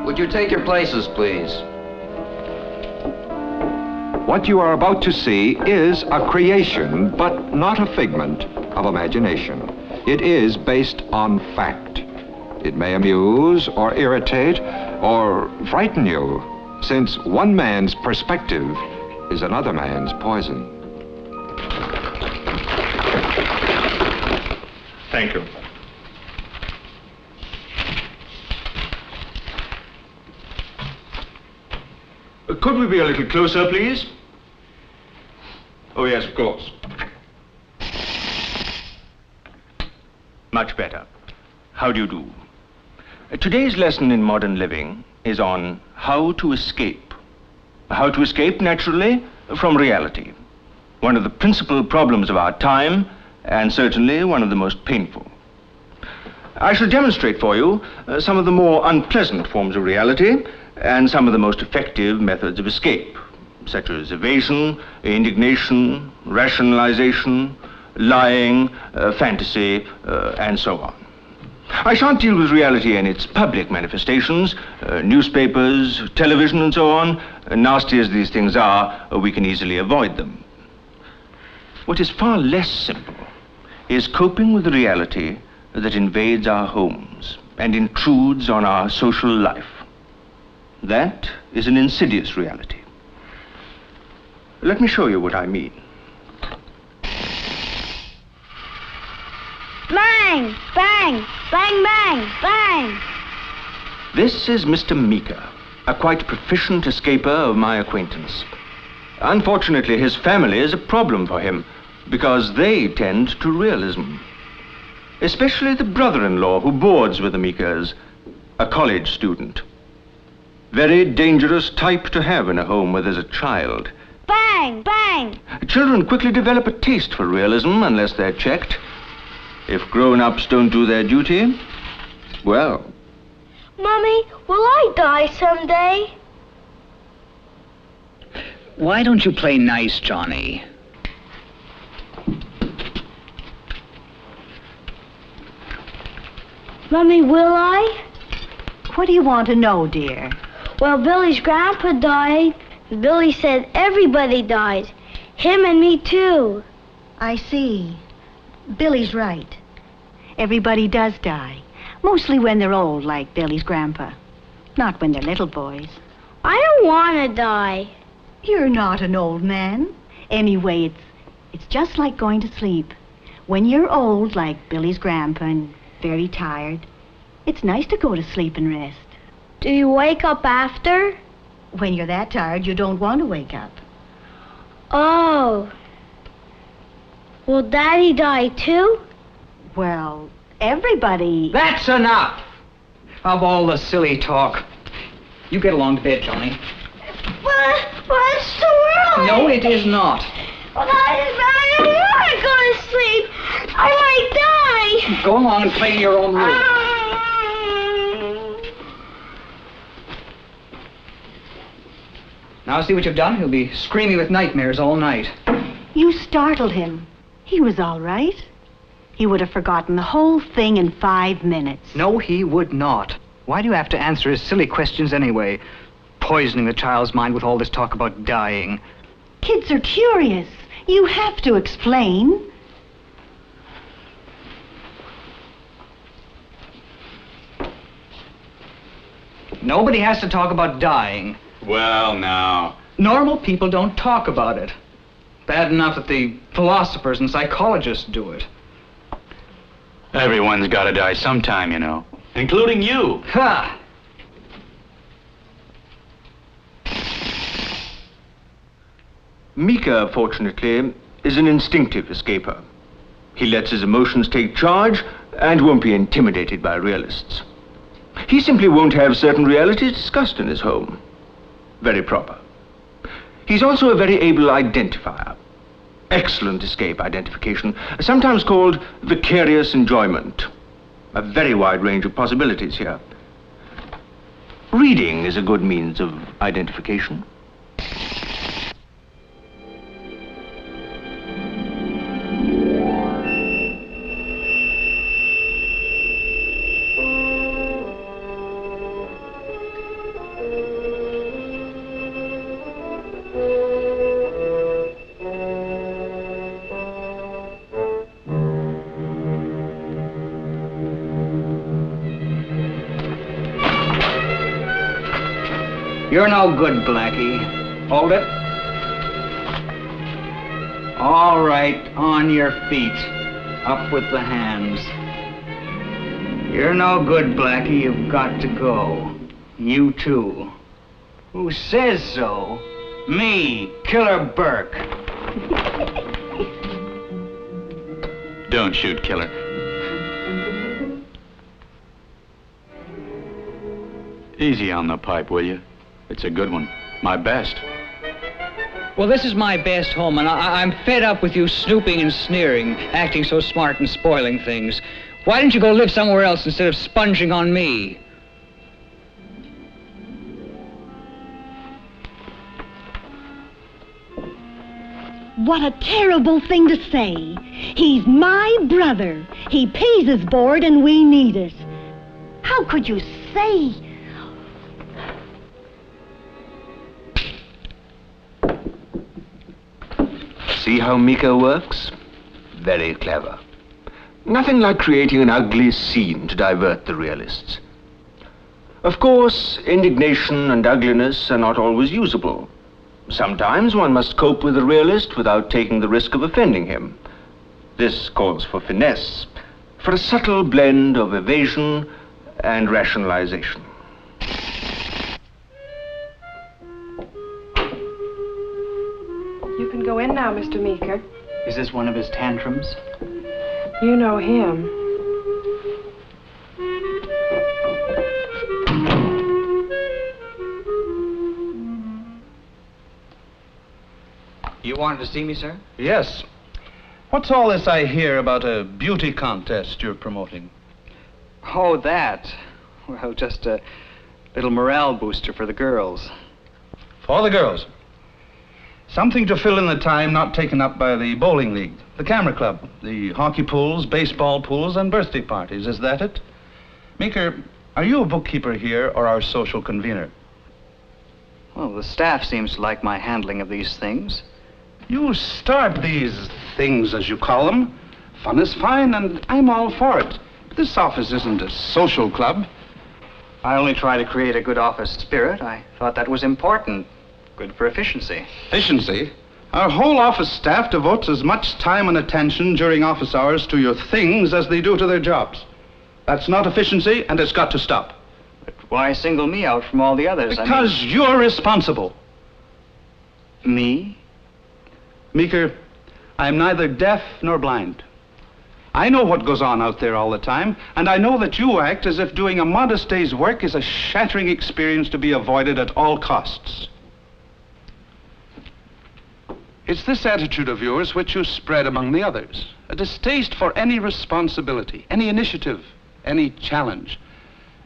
Would you take your places, please? What you are about to see is a creation, but not a figment of imagination. It is based on fact. It may amuse or irritate or frighten you, since one man's perspective is another man's poison. Thank you. Could we be a little closer, please? Oh, yes, of course. Much better. How do you do? Today's lesson in modern living is on how to escape. How to escape, naturally, from reality. One of the principal problems of our time, and certainly one of the most painful. I shall demonstrate for you some of the more unpleasant forms of reality and some of the most effective methods of escape, such as evasion, indignation, rationalization, lying, fantasy, and so on. I shan't deal with reality in its public manifestations, newspapers, television, and so on. Nasty as these things are, we can easily avoid them. What is far less simple is coping with the reality that invades our homes and intrudes on our social life. That is an insidious reality. Let me show you what I mean. Bang! Bang! Bang, bang, bang! This is Mr. Meeker, a quite proficient escaper of my acquaintance. Unfortunately, his family is a problem for him because they tend to realism. Especially the brother-in-law who boards with the Meekers, a college student. Very dangerous type to have in a home where there's a child. Bang! Bang! Children quickly develop a taste for realism unless they're checked. If grown-ups don't do their duty, well... Mommy, will I die someday? Why don't you play nice, Johnny? Mommy, will I? What do you want to know, dear? Well, Billy's grandpa died. Billy said everybody dies. Him and me, too. I see. Billy's right. Everybody does die. Mostly when they're old, like Billy's grandpa. Not when they're little boys. I don't want to die. You're not an old man. Anyway, it's just like going to sleep. When you're old, like Billy's grandpa, and very tired, it's nice to go to sleep and rest. Do you wake up after? When you're that tired, you don't want to wake up. Oh. Will Daddy die, too? Well, everybody... That's enough of all the silly talk. You get along to bed, Johnny. But it's too early. No, it is not. Well, I don't want to go to sleep. I might die. Go along and play in your own room. Now see what you've done? He'll be screaming with nightmares all night. You startled him. He was all right. He would have forgotten the whole thing in 5 minutes. No, he would not. Why do you have to answer his silly questions anyway? Poisoning the child's mind with all this talk about dying. Kids are curious. You have to explain. Nobody has to talk about dying. Well, now. Normal people don't talk about it. Bad enough that the philosophers and psychologists do it. Everyone's got to die sometime, you know. Including you. Ha! Mika, fortunately, is an instinctive escaper. He lets his emotions take charge and won't be intimidated by realists. He simply won't have certain realities discussed in his home. Very proper. He's also a very able identifier. Excellent escape identification, sometimes called vicarious enjoyment. A very wide range of possibilities here. Reading is a good means of identification. You're no good, Blackie. Hold it. All right, on your feet. Up with the hands. You're no good, Blackie. You've got to go. You too. Who says so? Me, Killer Burke. Don't shoot, Killer. Easy on the pipe, will you? It's a good one. My best. Well, this is my best home, and I'm fed up with you snooping and sneering, acting so smart and spoiling things. Why didn't you go live somewhere else instead of sponging on me? What a terrible thing to say. He's my brother. He pays his board and we need it. How could you say? See how Mika works? Very clever. Nothing like creating an ugly scene to divert the realists. Of course, indignation and ugliness are not always usable. Sometimes one must cope with a realist without taking the risk of offending him. This calls for finesse, for a subtle blend of evasion and rationalization. You can go in now, Mr. Meeker. Is this one of his tantrums? You know him. You wanted to see me, sir? Yes. What's all this I hear about a beauty contest you're promoting? Oh, that. Well, just a little morale booster for the girls. For the girls. Something to fill in the time not taken up by the bowling league, the camera club, the hockey pools, baseball pools, and birthday parties. Is that it? Meeker, are you a bookkeeper here or our social convener? Well, the staff seems to like my handling of these things. You start these things, as you call them. Fun is fine, and I'm all for it. This office isn't a social club. I only try to create a good office spirit. I thought that was important. Good for efficiency. Efficiency? Our whole office staff devotes as much time and attention during office hours to your things as they do to their jobs. That's not efficiency, and it's got to stop. But why single me out from all the others? Because you're responsible. Me? Meeker, I'm neither deaf nor blind. I know what goes on out there all the time, and I know that you act as if doing a modest day's work is a shattering experience to be avoided at all costs. It's this attitude of yours which you spread among the others. A distaste for any responsibility, any initiative, any challenge.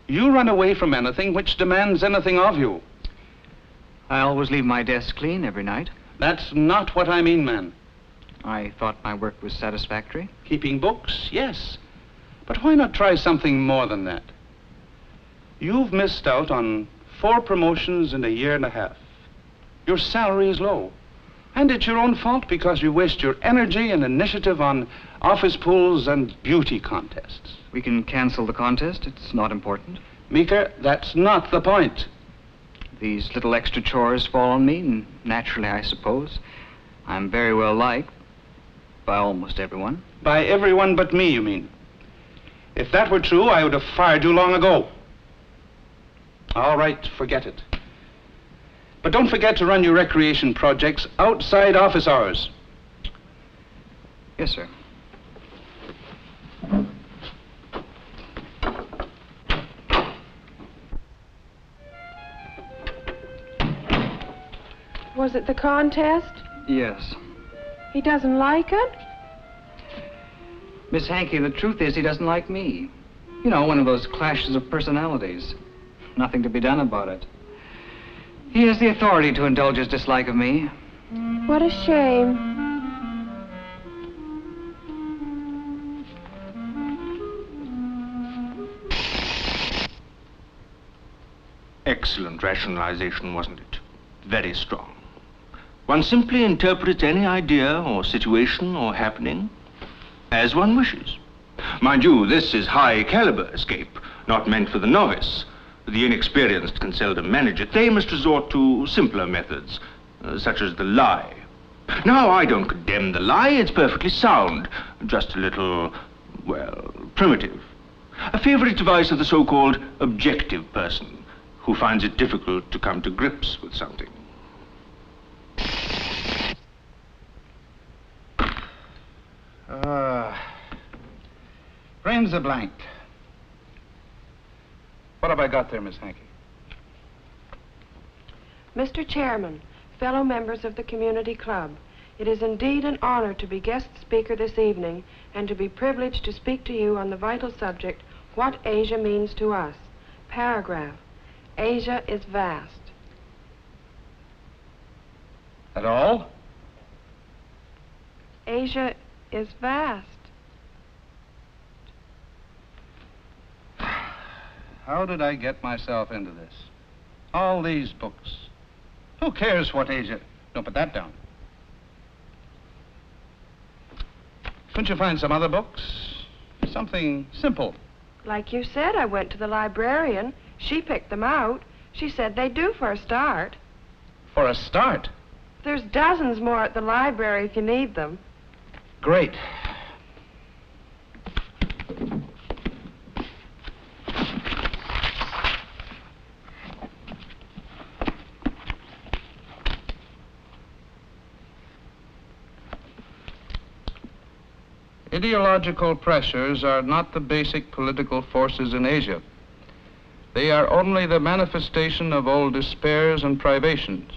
You run away from anything which demands anything of you. I always leave my desk clean every night. That's not what I mean, man. I thought my work was satisfactory. Keeping books, yes. But why not try something more than that? You've missed out on 4 promotions in a year and a half. Your salary is low. And it's your own fault because you waste your energy and initiative on office pools and beauty contests. We can cancel the contest. It's not important. Meeker, that's not the point. These little extra chores fall on me, and naturally, I suppose, I'm very well liked by almost everyone. By everyone but me, you mean? If that were true, I would have fired you long ago. All right, forget it. But don't forget to run your recreation projects outside office hours. Yes, sir. Was it the contest? Yes. He doesn't like it? Miss Hankey, the truth is he doesn't like me. You know, one of those clashes of personalities. Nothing to be done about it. He has the authority to indulge his dislike of me. What a shame. Excellent rationalization, wasn't it? Very strong. One simply interprets any idea or situation or happening as one wishes. Mind you, this is high caliber escape, not meant for the novice. The inexperienced can seldom manage it. They must resort to simpler methods, such as the lie. Now, I don't condemn the lie. It's perfectly sound, just a little, well, primitive. A favorite device of the so-called objective person, who finds it difficult to come to grips with something. Brains a blank. What have I got there, Miss Hankey? Mr. Chairman, fellow members of the Community Club, it is indeed an honor to be guest speaker this evening and to be privileged to speak to you on the vital subject, what Asia means to us. Paragraph. Asia is vast. At all? Asia is vast. How did I get myself into this? All these books. Who cares what Asia... Don't put that down. Couldn't you find some other books? Something simple. Like you said, I went to the librarian. She picked them out. She said they do for a start. For a start? There's dozens more at the library if you need them. Great. Ideological pressures are not the basic political forces in Asia. They are only the manifestation of old despairs and privations.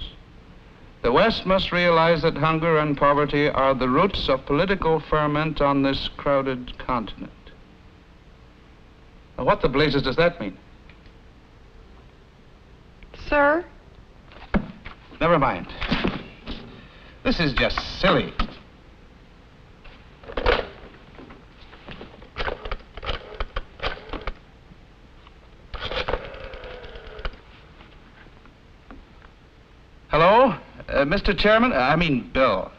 The West must realize that hunger and poverty are the roots of political ferment on this crowded continent. Now, what the blazes does that mean? Sir? Never mind. This is just silly. Hello? Mr. Chairman? I mean, Bill.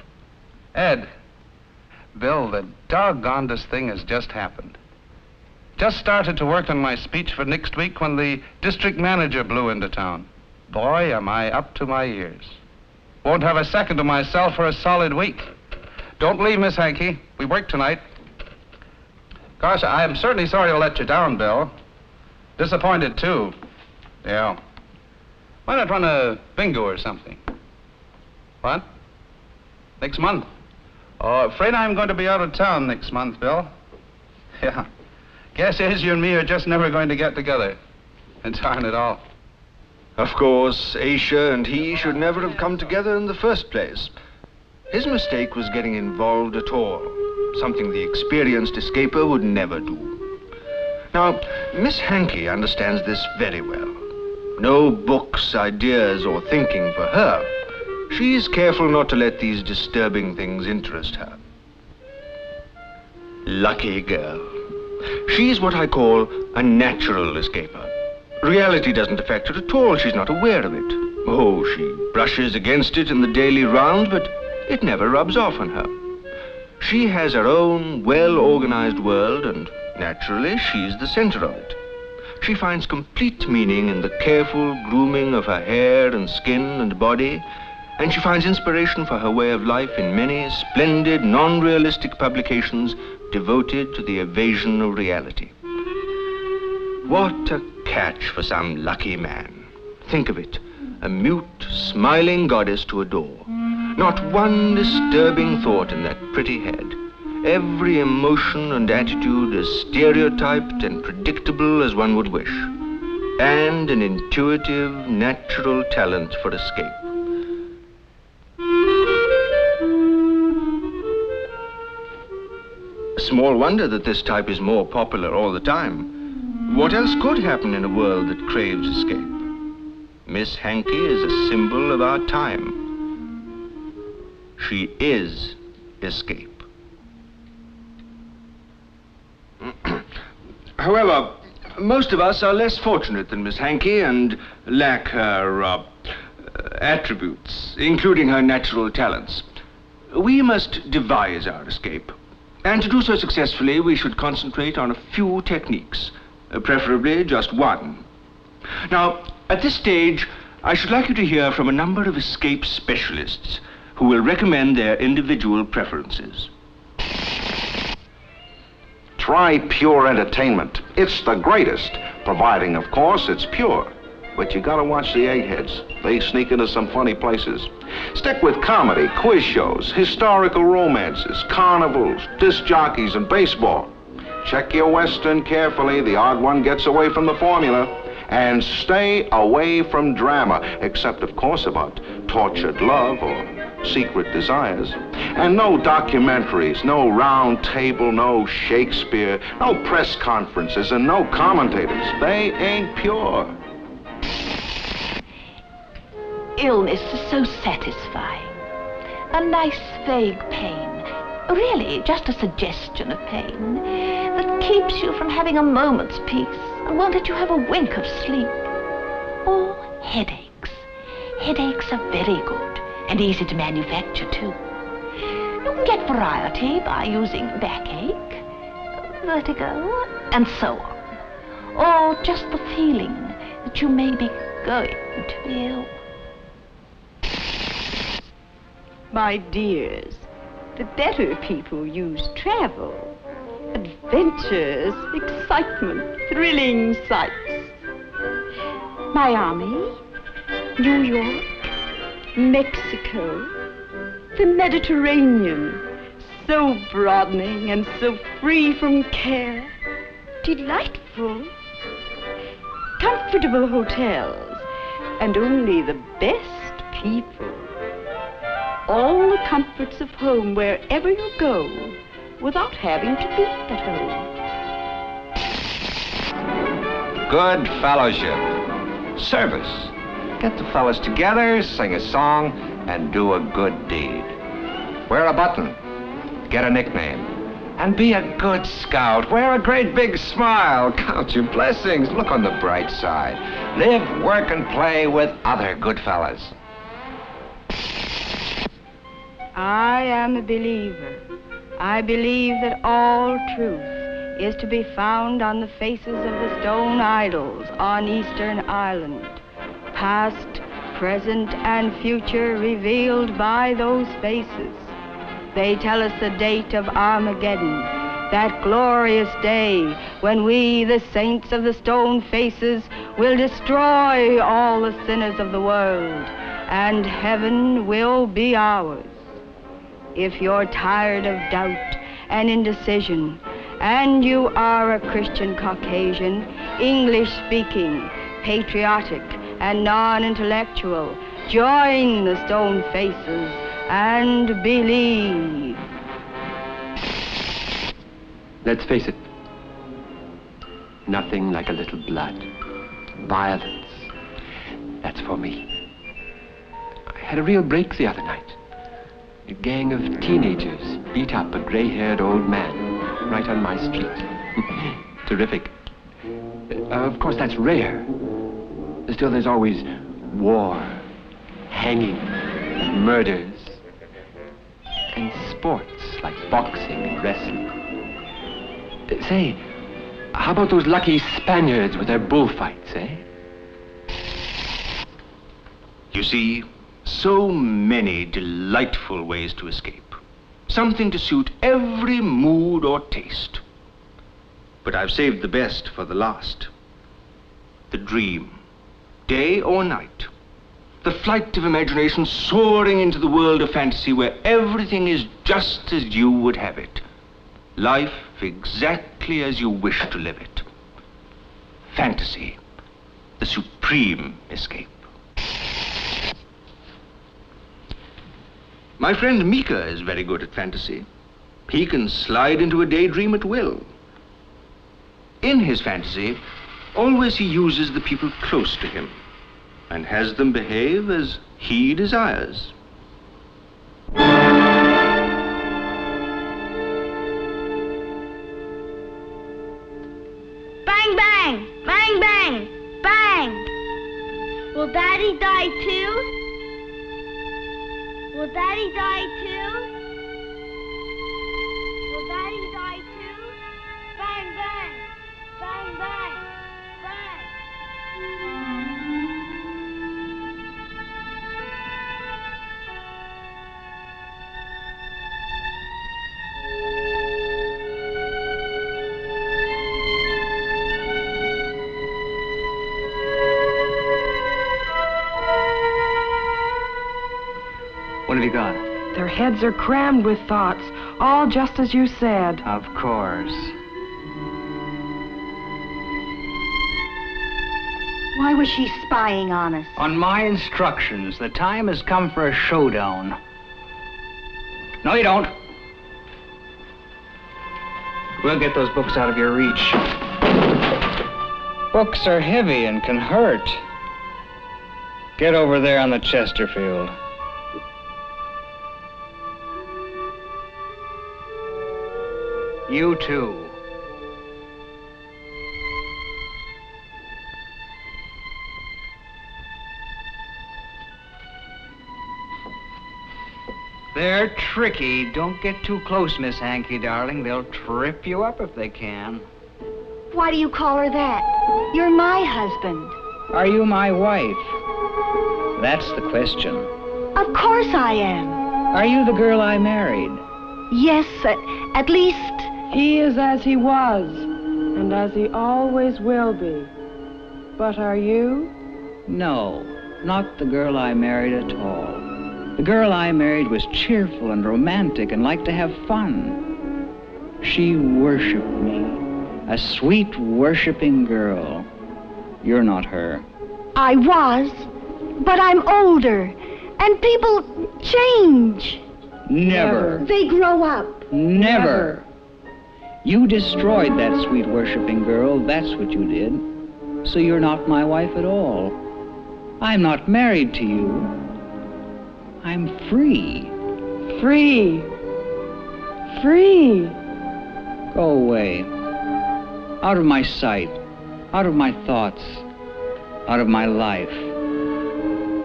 Ed. Bill, the doggonedest thing has just happened. Just started to work on my speech for next week when the district manager blew into town. Boy, am I up to my ears. Won't have a second to myself for a solid week. Don't leave, Miss Hankey. We work tonight. Gosh, I'm certainly sorry to let you down, Bill. Disappointed, too. Yeah. Why not run a bingo or something? What? Next month? Oh, afraid I'm going to be out of town next month, Bill. Yeah. Guess is you and me are just never going to get together. And darn it all. Of course, Asia and he should never have come together in the first place. His mistake was getting involved at all, something the experienced escaper would never do. Now, Miss Hankey understands this very well. No books, ideas, or thinking for her. She's careful not to let these disturbing things interest her. Lucky girl. She's what I call a natural escaper. Reality doesn't affect her at all. She's not aware of it. Oh, she brushes against it in the daily round, but it never rubs off on her. She has her own well-organized world, and naturally, she's the center of it. She finds complete meaning in the careful grooming of her hair and skin and body, and she finds inspiration for her way of life in many splendid, non-realistic publications devoted to the evasion of reality. What a catch for some lucky man. Think of it, a mute, smiling goddess to adore. Not one disturbing thought in that pretty head. Every emotion and attitude as stereotyped and predictable as one would wish. And an intuitive, natural talent for escape. Small wonder that this type is more popular all the time. What else could happen in a world that craves escape? Miss Hankey is a symbol of our time. She is escape. However, most of us are less fortunate than Miss Hankey and lack her attributes, including her natural talents. We must devise our escape. And to do so successfully, we should concentrate on a few techniques, preferably just one. Now, at this stage, I should like you to hear from a number of escape specialists who will recommend their individual preferences. Try pure entertainment. It's the greatest, providing, of course, it's pure. But you gotta watch the eggheads. They sneak into some funny places. Stick with comedy, quiz shows, historical romances, carnivals, disc jockeys, and baseball. Check your Western carefully. The odd one gets away from the formula. And stay away from drama, except, of course, about tortured love or secret desires. And no documentaries, no round table, no Shakespeare, no press conferences, and no commentators. They ain't pure. Illness is so satisfying. A nice vague pain, really just a suggestion of pain, that keeps you from having a moment's peace and won't let you have a wink of sleep. Or headaches. Headaches are very good and easy to manufacture too. You can get variety by using backache, vertigo, and so on. Or just the feeling that you may be going to be ill. My dears, the better people use travel. Adventures, excitement, thrilling sights. Miami, New York, Mexico, the Mediterranean. So broadening and so free from care. Delightful. Comfortable hotels and only the best people. All the comforts of home wherever you go without having to be at home. Good fellowship. Service. Get the fellas together, sing a song, and do a good deed. Wear a button. Get a nickname. And be a good scout. Wear a great big smile. Count your blessings. Look on the bright side. Live, work, and play with other good fellas. I am a believer. I believe that all truth is to be found on the faces of the stone idols on Eastern Island. Past, present, and future revealed by those faces. They tell us the date of Armageddon, that glorious day when we, the saints of the stone faces, will destroy all the sinners of the world, and heaven will be ours. If you're tired of doubt and indecision, and you are a Christian Caucasian, English-speaking, patriotic, and non-intellectual, join the stone faces and believe. Let's face it, nothing like a little blood. Violence, that's for me. I had a real break the other night. A gang of teenagers beat up a gray-haired old man right on my street. Terrific. Of course, that's rare. Still, there's always war, hanging, murders, and sports like boxing and wrestling. Say, How about those lucky Spaniards with their bullfights, eh? You see, so many delightful ways to escape. Something to suit every mood or taste. But I've saved the best for the last. The dream, day or night. The flight of imagination soaring into the world of fantasy where everything is just as you would have it. Life exactly as you wish to live it. Fantasy, the supreme escape. My friend Mika is very good at fantasy. He can slide into a daydream at will. In his fantasy, always he uses the people close to him and has them behave as he desires. Bang, bang, bang, bang, bang. Will Daddy die too? Will Daddy die too? Will Daddy die too? Bang, bang, bang, bang, bang. What have you got? Their heads are crammed with thoughts, all just as you said. Of course. Why was she spying on us? On my instructions, the time has come for a showdown. No, you don't. We'll get those books out of your reach. Books are heavy and can hurt. Get over there on the Chesterfield. You too. They're tricky. Don't get too close, Miss Hanky, darling. They'll trip you up if they can. Why do you call her that? You're my husband. Are you my wife? That's the question. Of course I am. Are you the girl I married? Yes, at least... He is as he was, and as he always will be. But are you? No, not the girl I married at all. The girl I married was cheerful and romantic and liked to have fun. She worshipped me. A sweet, worshipping girl. You're not her. I was, but I'm older, and people change. Never. They grow up. Never. You destroyed that sweet, worshipping girl, that's what you did. So you're not my wife at all. I'm not married to you. I'm free. Free. Free. Go away. Out of my sight. Out of my thoughts. Out of my life.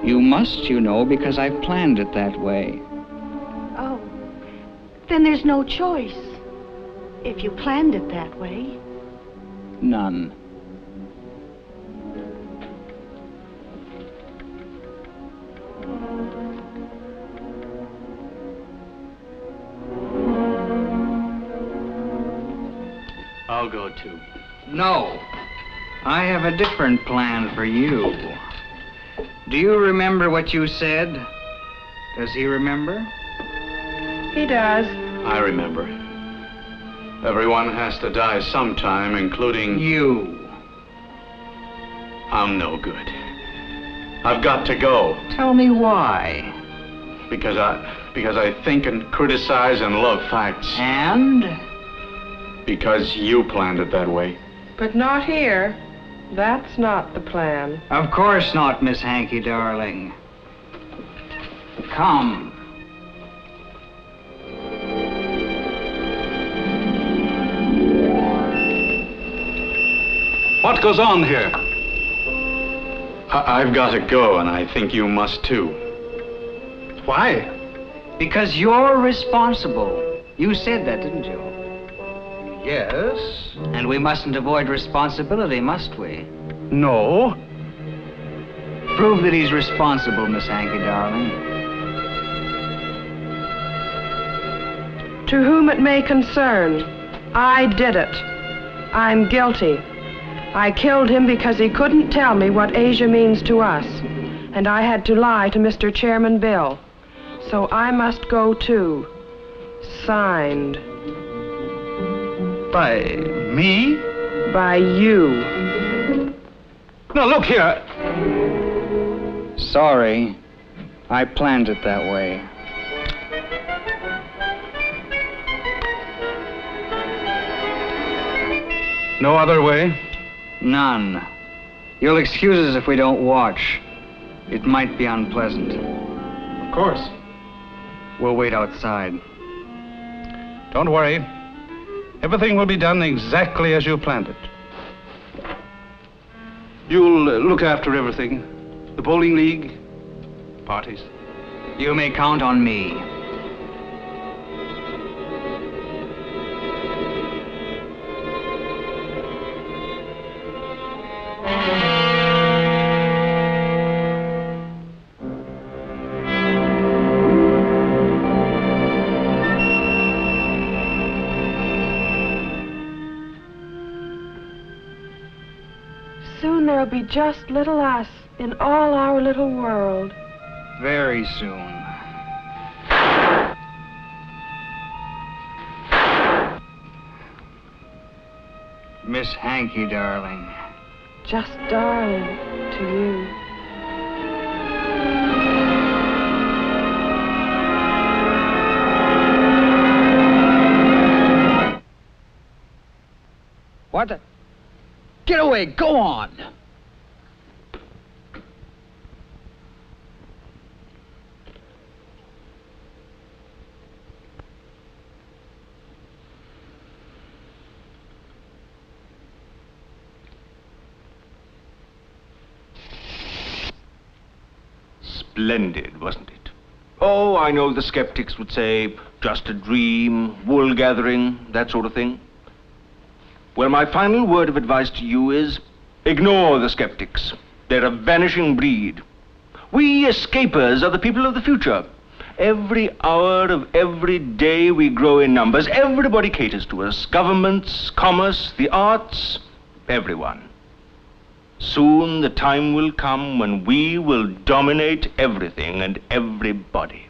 You must, you know, because I've planned it that way. Oh, then there's no choice. If you planned it that way. None. I'll go too. No. I have a different plan for you. Do you remember what you said? Does he remember? He does. I remember. Everyone has to die sometime, including... You. I'm no good. I've got to go. Tell me why. Because I think and criticize and love facts. And? Because you planned it that way. But not here. That's not the plan. Of course not, Miss Hanky, darling. Come. What goes on here? I've got to go, and I think you must too. Why? Because you're responsible. You said that, didn't you? Yes. And we mustn't avoid responsibility, must we? No. Prove that he's responsible, Miss Hanky, darling. To whom it may concern, I did it. I'm guilty. I killed him because he couldn't tell me what Asia means to us, and I had to lie to Mr. Chairman Bill. So I must go too. Signed. By me? By you. Now, look here. Sorry. I planned it that way. No other way? None. You'll excuse us if we don't watch. It might be unpleasant. Of course. We'll wait outside. Don't worry. Everything will be done exactly as you planned it. You'll look after everything. The bowling league, parties. You may count on me. Soon there'll be just little us in all our little world. Very soon. Miss Hanky, darling. Just darling to you. What the? Get away! Go on! Splendid, wasn't it? Oh, I know the skeptics would say, just a dream, wool gathering, that sort of thing. Well, my final word of advice to you is, ignore the skeptics. They're a vanishing breed. We escapers are the people of the future. Every hour of every day we grow in numbers. Everybody caters to us. Governments, commerce, the arts, everyone. Soon the time will come when we will dominate everything and everybody.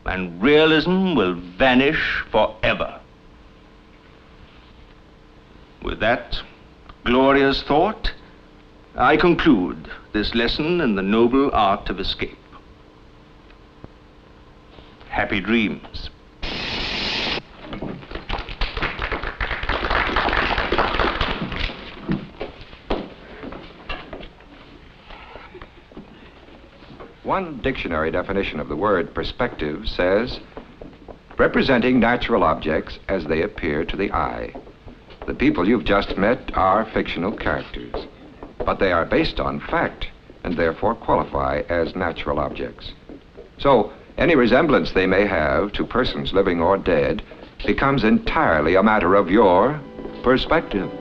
And realism will vanish forever. With that glorious thought, I conclude this lesson in the noble art of escape. Happy dreams. One dictionary definition of the word perspective says, representing natural objects as they appear to the eye. The people you've just met are fictional characters, but they are based on fact and therefore qualify as natural objects. So, any resemblance they may have to persons living or dead becomes entirely a matter of your perspective.